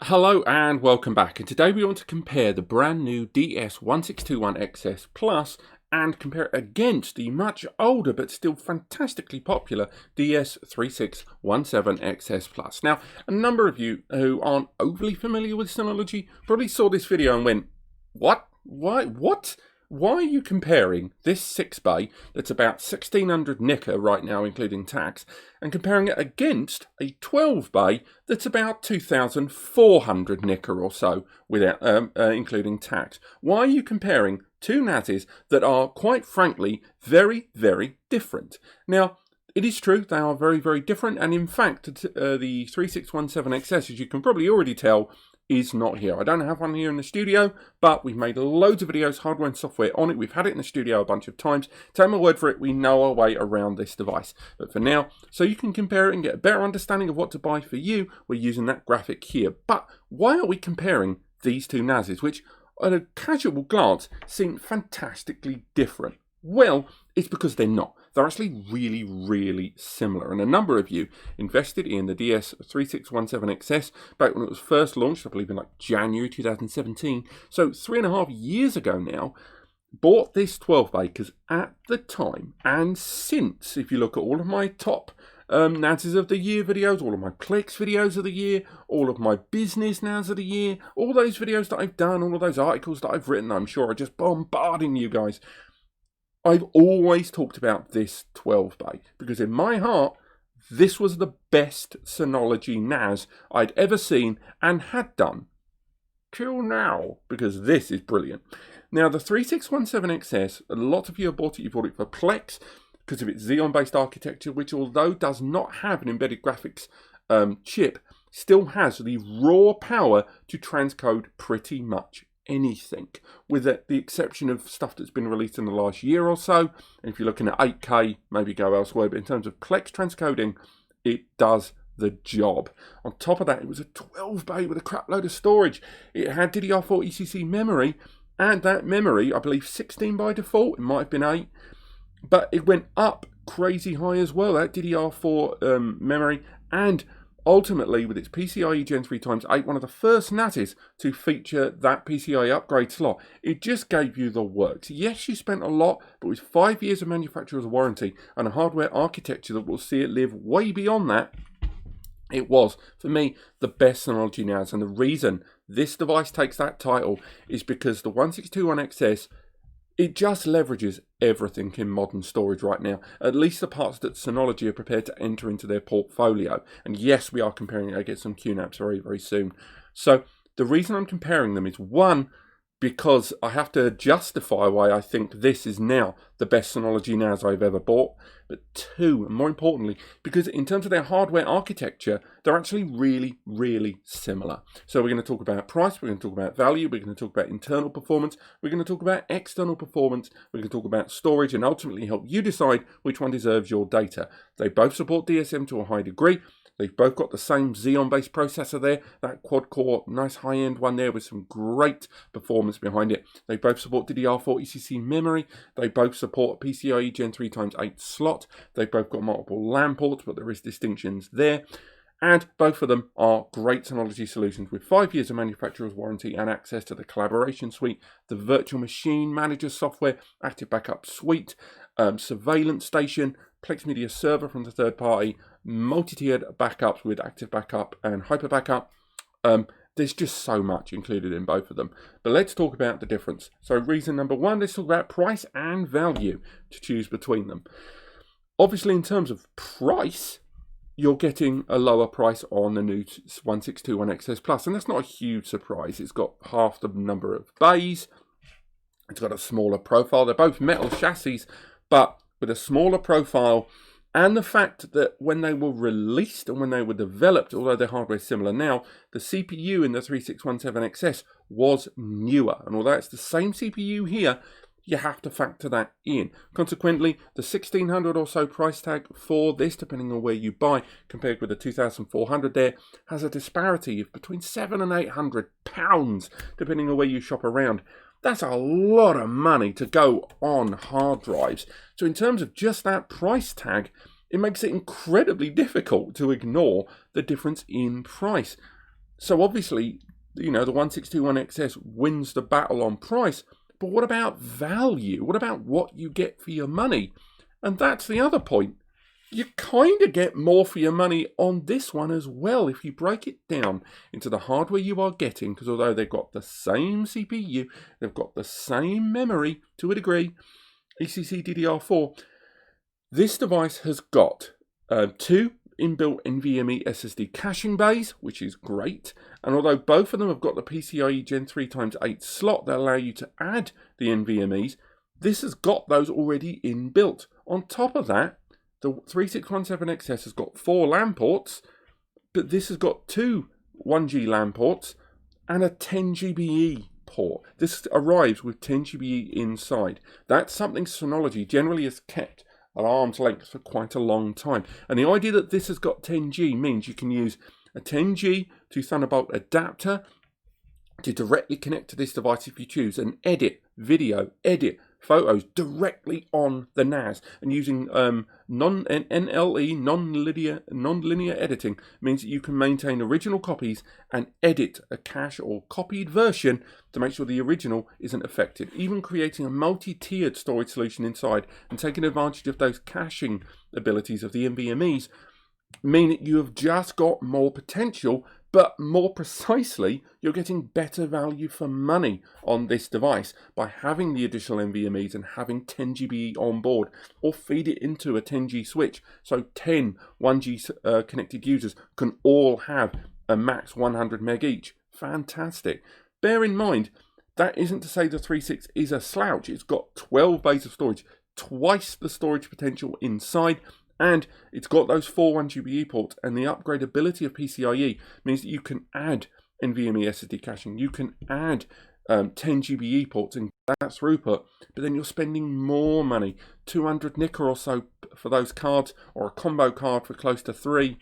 Hello and welcome back, and today we want to compare the brand new DS1621xs Plus and compare it against the much older but still fantastically popular DS3617xs Plus. Now, a number of you who aren't overly familiar with Synology probably saw this video and went, what? What? Why are you comparing this 6-bay that's about 1600 nicker right now, including tax, and comparing it against a 12-bay that's about 2400 nicker or so, without including tax? Why are you comparing two NASs that are, quite frankly, very, very different? Now, it is true, they are very, very different, and in fact, the 3617xs, as you can probably already tell, is not here. I don't have one here in the studio, but we've made loads of videos, hardware and software on it. We've had it in the studio a bunch of times. Take my word for it, we know our way around this device. But for now, so you can compare it and get a better understanding of what to buy for you, we're using that graphic here. But why are we comparing these two NASs, which at a casual glance seem fantastically different? Well, it's because they're not. They're actually really, really similar. And a number of you invested in the DS3617xs back when it was first launched, I believe in like January 2017. So 3.5 years ago now, bought this 12-bay because at the time and since, if you look at all of my top NASs of the year videos, all of my Plex videos of the year, all of my business NAS of the year, all those videos that I've done, all of those articles that I've written, I'm sure are just bombarding you guys. I've always talked about this 12-bay because in my heart, this was the best Synology NAS I'd ever seen and had done till now, because this is brilliant. Now, the 3617xs, a lot of you have bought it. You bought it for Plex because of its Xeon-based architecture, which although does not have an embedded graphics chip, still has the raw power to transcode pretty much anything, with the exception of stuff that's been released in the last year or so. And if you're looking at 8K, maybe go elsewhere, but in terms of Plex transcoding, it does the job. On top of that, it was a 12-bay with a crap load of storage. It had DDR4 ECC memory, and that memory, I believe 16 by default, it might have been 8, but it went up crazy high as well, that DDR4 memory, and ultimately, with its PCIe Gen 3x8, one of the first NASs to feature that PCIe upgrade slot. It just gave you the works. Yes, you spent a lot, but with 5 years of manufacturer's warranty and a hardware architecture that will see it live way beyond that, it was, for me, the best Synology NAS. And the reason this device takes that title is because the 1621xs, it just leverages everything in modern storage right now, at least the parts that Synology are prepared to enter into their portfolio. And yes, we are comparing it against some QNAPs very, very soon. So the reason I'm comparing them is, one, because I have to justify why I think this is now the best Synology NAS I've ever bought. But two, and more importantly, because in terms of their hardware architecture, they're actually really, really similar. So we're going to talk about price, we're going to talk about value, we're going to talk about internal performance, we're going to talk about external performance, we're going to talk about storage, and ultimately help you decide which one deserves your data. They both support DSM to a high degree. They've both got the same Xeon-based processor there, that quad-core, nice high-end one there with some great performance behind it. They both support DDR4 ECC memory. They both support a PCIe Gen 3x8 slot. They've both got multiple LAN ports, but there is distinctions there. And both of them are great Synology solutions with 5 years of manufacturer's warranty and access to the collaboration suite, the virtual machine manager software, active backup suite, surveillance station, Plex Media server from the third party, multi-tiered backups with active backup and hyper backup. There's just so much included in both of them. But let's talk about the difference. So reason number one, let's talk about price and value to choose between them. Obviously, in terms of price, you're getting a lower price on the new 1621xs Plus, and that's not a huge surprise. It's got half the number of bays. It's got a smaller profile. They're both metal chassis, but with a smaller profile, and the fact that when they were released and when they were developed, although their hardware is similar now, the CPU in the 3617xs was newer. And although it's the same CPU here, you have to factor that in. Consequently, the 1600 or so price tag for this, depending on where you buy, compared with the 2400 there, has a disparity of between £700 and £800, depending on where you shop around. That's a lot of money to go on hard drives. So in terms of just that price tag, it makes it incredibly difficult to ignore the difference in price. So obviously, you know, the 1621xs wins the battle on price, but what about value? What about what you get for your money? And that's the other point. You kind of get more for your money on this one as well if you break it down into the hardware you are getting, because although they've got the same CPU, they've got the same memory to a degree, ECC DDR4, this device has got two inbuilt NVMe SSD caching bays, which is great. And although both of them have got the PCIe Gen 3x8 slot that allow you to add the NVMe's, this has got those already inbuilt. On top of that, the 3617xs has got 4 LAN ports, but this has got 2 1G LAN ports and a 10 GBE port. This arrives with 10 GBE inside. That's something Synology generally has kept at arm's length for quite a long time. And the idea that this has got 10G means you can use a 10G to Thunderbolt adapter to directly connect to this device if you choose and edit video, edit photos directly on the NAS. And using NLE, non-linear editing, means that you can maintain original copies and edit a cache or copied version to make sure the original isn't affected. Even creating a multi-tiered storage solution inside and taking advantage of those caching abilities of the NVMe's mean that you have just got more potential, but more precisely, you're getting better value for money on this device by having the additional NVMe's and having 10 GBE on board, or feed it into a 10G switch, so 10 1G connected users can all have a max 100 meg each. Fantastic. Bear in mind, that isn't to say the 36 is a slouch. It's got 12 bays of storage, twice the storage potential inside, and it's got those 4 1GBE ports, and the upgradability of PCIe means that you can add NVMe SSD caching, you can add 10 GBE ports in that throughput, but then you're spending more money, 200 Nika or so for those cards, or a combo card for close to 3.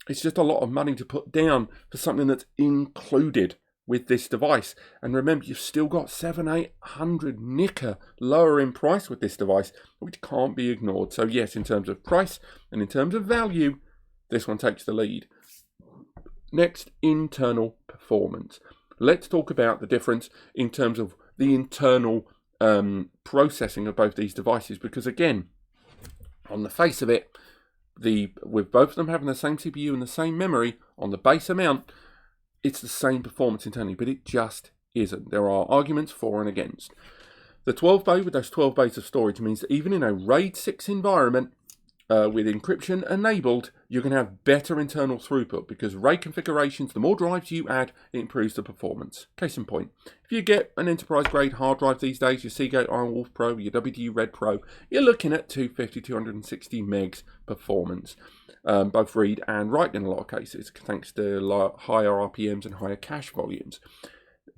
It's just a lot of money to put down for something that's included with this device. And remember, you've still got 700-800 Nika lower in price with this device, which can't be ignored. So yes, in terms of price and in terms of value, this one takes the lead. Next, internal performance. Let's talk about the difference in terms of the internal processing of both these devices, because again, on the face of it, with both of them having the same CPU and the same memory on the base amount, it's the same performance internally, but it just isn't. There are arguments for and against. The 12 bay with those 12 bays of storage means that even in a RAID 6 environment with encryption enabled, you can have better internal throughput, because RAID configurations, the more drives you add, it improves the performance. Case in point, if you get an enterprise grade hard drive these days, your Seagate Iron Wolf Pro, your WD Red Pro, you're looking at 250, 260 megs performance. Both read and write in a lot of cases, thanks to higher RPMs and higher cache volumes.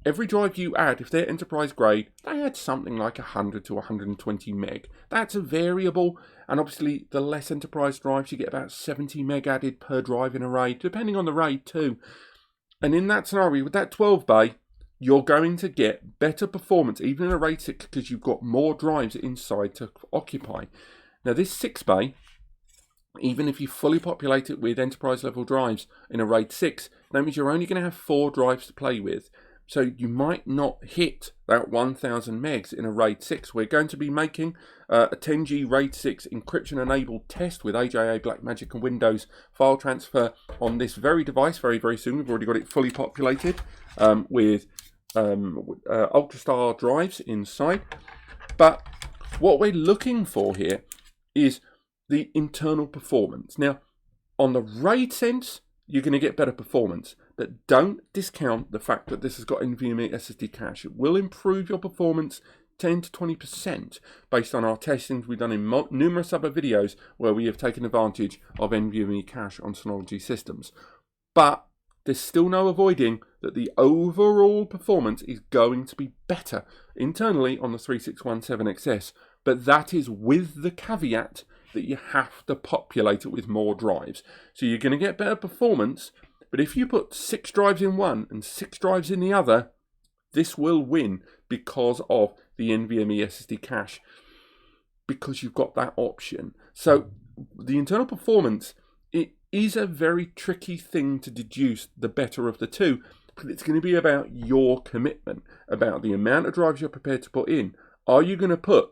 Every drive you add, if they're enterprise grade, they add something like 100 to 120 meg. That's a variable, and obviously the less enterprise drives, you get about 70 meg added per drive in a RAID, depending on the RAID too. And in that scenario, with that 12 bay, you're going to get better performance, even in a RAID 6, because you've got more drives inside to occupy. Now this 6 bay, even if you fully populate it with enterprise level drives in a RAID 6, that means you're only going to have 4 drives to play with. So you might not hit that 1000 megs in a RAID 6. We're going to be making a 10G RAID 6 encryption enabled test with AJA, Blackmagic and Windows file transfer on this very device very, very soon. We've already got it fully populated with Ultrastar drives inside. But what we're looking for here is the internal performance. Now, on the RAID sense, you're going to get better performance, but don't discount the fact that this has got NVMe SSD cache. It will improve your performance 10 to 20% based on our testings we've done in numerous other videos where we have taken advantage of NVMe cache on Synology systems. But there's still no avoiding that the overall performance is going to be better internally on the 3617xs, but that is with the caveat that you have to populate it with more drives. So you're going to get better performance, but if you put 6 drives in one and 6 drives in the other, this will win because of the NVMe SSD cache, because you've got that option. So the internal performance, it is a very tricky thing to deduce the better of the two, because it's going to be about your commitment, about the amount of drives you're prepared to put in. Are you going to put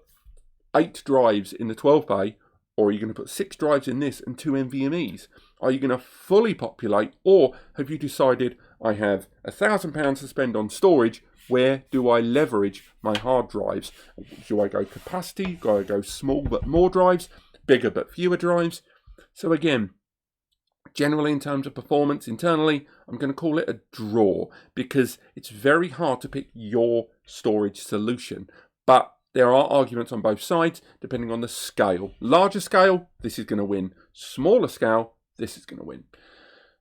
8 drives in the 12 bay, or are you going to put 6 drives in this and 2 NVMe's? Are you going to fully populate, or have you decided I have £1,000 to spend on storage? Where do I leverage my hard drives? Do I go capacity? Do I go small but more drives? Bigger but fewer drives? So again, generally in terms of performance internally, I'm going to call it a draw, because it's very hard to pick your storage solution. But there are arguments on both sides depending on the scale. Larger scale, this is going to win. Smaller scale, this is going to win.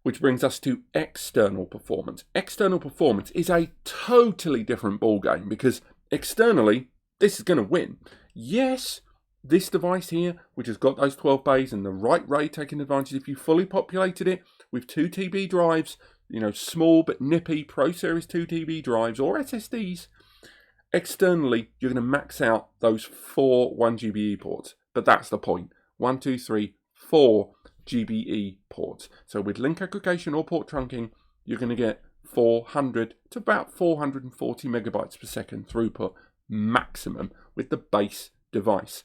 Which brings us to external performance. External performance is a totally different ballgame, because externally, this is going to win. Yes, this device here, which has got those 12 bays and the right RAID taking advantage, if you fully populated it with 2 TB drives, small but nippy Pro Series 2 TB drives or SSDs, externally, you're going to max out those 4 1GBE ports. But that's the point. 1, 2, 3, 4 GBE ports. So with link aggregation or port trunking, you're going to get 400 to about 440 megabytes per second throughput maximum with the base device.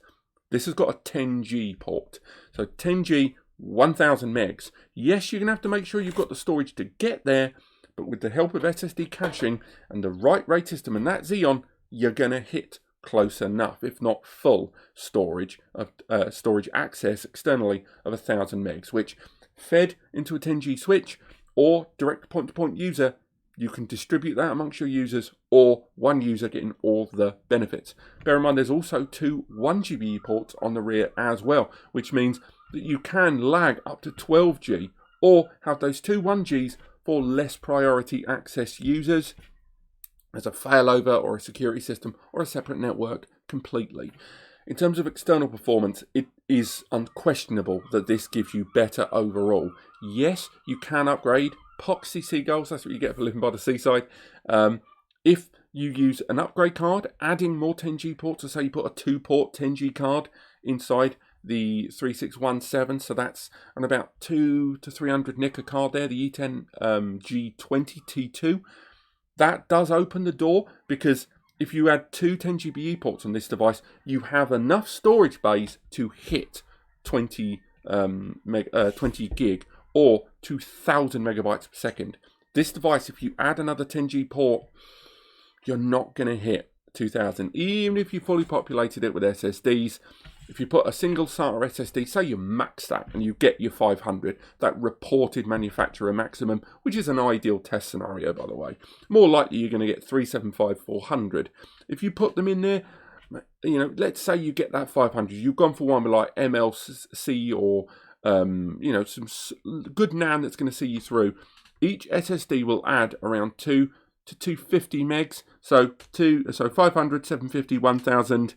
This has got a 10G port. So 10G, 1000 megs. Yes, you're going to have to make sure you've got the storage to get there, but with the help of SSD caching and the right RAID system and that Xeon, you're going to hit close enough, if not full storage access externally of 1000 megs, which fed into a 10G switch or direct point-to-point user, you can distribute that amongst your users, or one user getting all the benefits. Bear in mind, there's also 2 1GBE ports on the rear as well, which means that you can lag up to 12G, or have those 2 1Gs for less priority access users as a failover or a security system or a separate network completely. In terms of external performance, it is unquestionable that this gives you better overall. Yes, you can upgrade. Poxy seagulls, that's what you get for living by the seaside. If you use an upgrade card, adding more 10G ports, so say you put a 2-port 10G card inside the 3617, so that's on about 200 to 300 nick a card there, the E10 G20 T2. That does open the door, because if you add 2 10GBE ports on this device, you have enough storage bays to hit 20 gig or 2000 megabytes per second. This device, if you add another 10G port, you're not going to hit 2000, even if you fully populated it with SSDs. If you put a single SATA SSD, say you max that and you get your 500, that reported manufacturer maximum, which is an ideal test scenario, by the way. More likely you're going to get 375, 400. If you put them in there, let's say you get that 500. You've gone for one with like MLC or, some good NAND that's going to see you through. Each SSD will add around 2 to 250 megs. So 500, 750, 1000.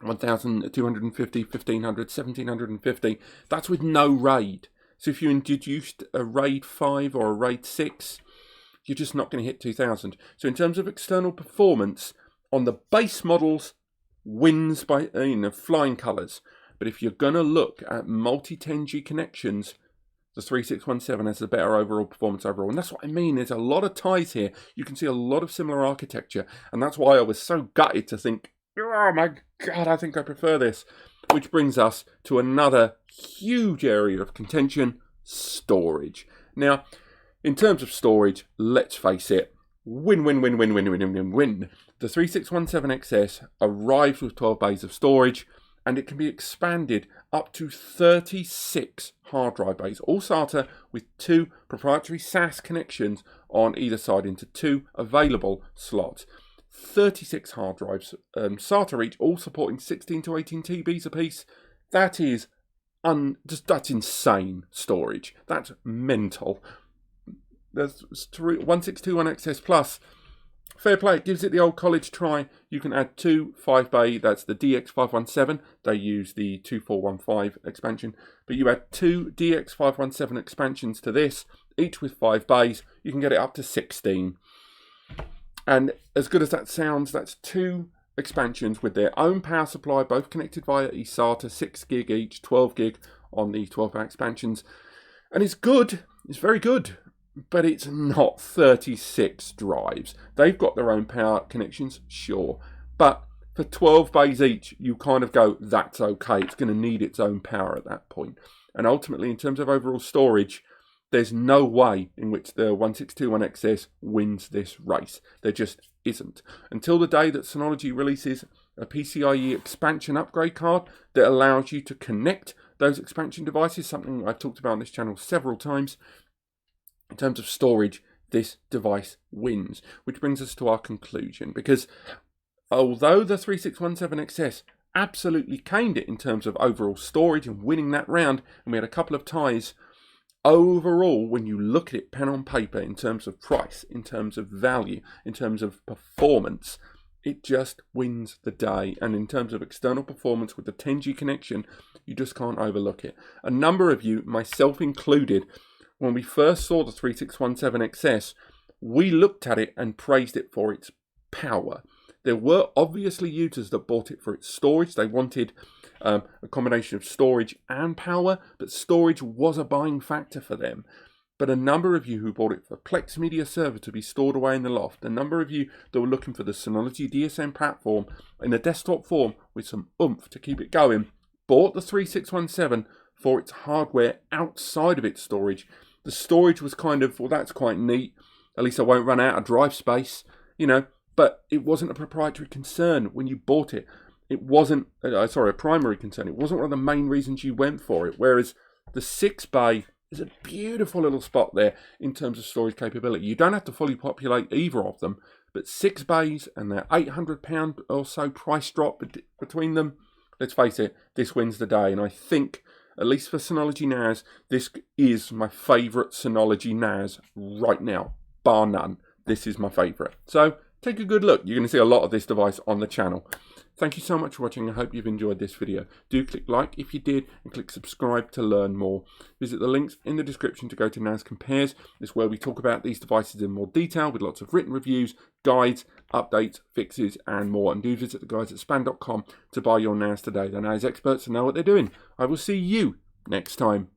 1250, 1500, 1750. That's with no RAID. So if you introduced a RAID 5 or a RAID 6, you're just not going to hit 2000. So in terms of external performance, on the base models, wins by flying colours. But if you're going to look at multi-10G connections, the 3617 has a better overall performance overall. And that's what I mean. There's a lot of ties here. You can see a lot of similar architecture. And that's why I was so gutted to think, oh my God, I think I prefer this. Which brings us to another huge area of contention, storage. Now, in terms of storage, let's face it, win. The 3617xs arrives with 12 bays of storage, and it can be expanded up to 36 hard drive bays, all SATA with 2 proprietary SAS connections on either side into 2 available slots. 36 hard drives, SATA each, all supporting 16 to 18 TBs apiece. That is that's insane storage. That's mental. There's 1621xs Plus. Fair play, it gives it the old college try. You can add 2 5-bay, that's the DX517. They use the 2415 expansion. But you add 2 DX517 expansions to this, each with 5 bays. You can get it up to 16. And as good as that sounds, that's 2 expansions with their own power supply, both connected via eSATA, 6 gig each, 12 gig on the 12-bay expansions. And it's good, it's very good, but it's not 36 drives. They've got their own power connections, sure, but for 12 bays each, you kind of go, that's okay, it's going to need its own power at that point. And ultimately, in terms of overall storage, there's no way in which the 1621xs wins this race. There just isn't. Until the day that Synology releases a PCIe expansion upgrade card that allows you to connect those expansion devices, something I've talked about on this channel several times. In terms of storage, this device wins, which brings us to our conclusion, because although the 3617xs absolutely caned it in terms of overall storage and winning that round, and we had a couple of ties, overall, when you look at it pen on paper, in terms of price, in terms of value, in terms of performance, it just wins the day. And in terms of external performance with the 10G connection, you just can't overlook it. A number of you, myself included, when we first saw the 3617xs, we looked at it and praised it for its power. There were obviously users that bought it for its storage. They wanted a combination of storage and power, but storage was a buying factor for them. But a number of you who bought it for Plex Media Server to be stored away in the loft, a number of you that were looking for the Synology DSM platform in a desktop form with some oomph to keep it going, bought the 3617 for its hardware outside of its storage. The storage was kind of, well, that's quite neat. At least I won't run out of drive space, you know, but it wasn't a proprietary concern when you bought it. It wasn't, a primary concern. It wasn't one of the main reasons you went for it. Whereas the 6-bay is a beautiful little spot there in terms of storage capability. You don't have to fully populate either of them, but 6 bays and their £800 or so price drop between them, let's face it, this wins the day. And I think, at least for Synology NAS, this is my favourite Synology NAS right now, bar none. This is my favourite. So take a good look. You're going to see a lot of this device on the channel. Thank you so much for watching. I hope you've enjoyed this video. Do click like if you did, and click subscribe to learn more. Visit the links in the description to go to NAS Compares. It's where we talk about these devices in more detail with lots of written reviews, guides, updates, fixes, and more. And do visit the guys at span.com to buy your NAS today. The NAS experts know what they're doing. I will see you next time.